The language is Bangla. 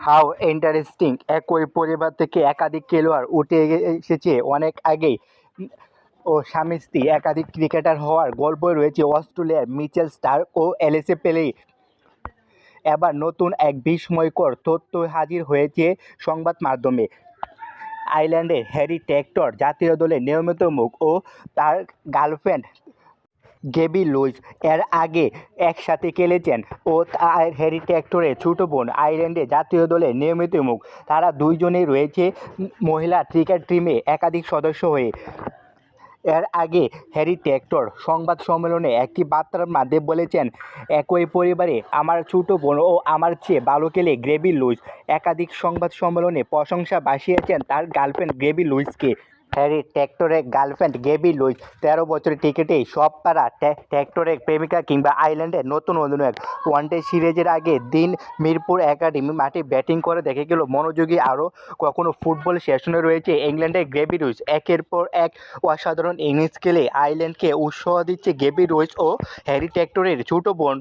How interesting! একই পরিবার থেকে একাধিক খেলোয়াড় উঠে এসেছে অনেক আগেই ও স্বামী-স্ত্রী একাধিক ক্রিকেটার হওয়ার গল্পই রয়েছে অস্ট্রেলিয়ার মিচেল স্টার্ক ও অ্যালিসে পেলি। এবার নতুন এক বিস্ময়কর তথ্য হাজির হয়েছে সংবাদ মাধ্যমে। আয়ারল্যান্ডের হ্যারি টেক্টর জাতীয় দলে নিয়মিত মুখ ও তার গার্লফ্রেন্ড গ্যাবি লুইস এর আগে একসাথে খেলেছেন ও হ্যারি টেক্টরের ছোট বোন আয়ারল্যান্ডের জাতীয় দলে নিয়মিত মুখ। তারা দুইজনেই রয়েছে মহিলা ক্রিকেট টিমে একাধিক সদস্য হয়ে। এর আগে হ্যারি টেক্টর সংবাদ সম্মেলনে একটি বার্তার মাধ্যমে বলেছেন, একই পরিবারে আমার ছোট বোন ও আমার চেয়ে ভালো খেলে গ্যাবি লুইস। একাধিক সংবাদ সম্মেলনে প্রশংসা ভাসিয়েছেন তার গার্লফ্রেন্ড গ্যাবি লুইসকে। হ্যারি টেক্টরের গার্লফ্রেন্ড গ্যাবি লুইস 13 বছরের ক্রিকেটেই সব পারা টেক্টরের প্রেমিকা কিংবা আয়ারল্যান্ডের নতুন অধিনায়ক। ওয়ানডে সিরিজের আগের দিন মিরপুর একাডেমি মাঠে ব্যাটিং করে দেখা গেল মনোযোগী। আরও কখনো ফুটবল সেশনে রয়েছে ইংল্যান্ডের গ্যাবি লুইস। একের পর এক অসাধারণ ইনিংস খেলে আয়ারল্যান্ডকে উৎসাহ দিচ্ছে গ্যাবি লুইস ও হ্যারি টেক্টরের ছোট বোন।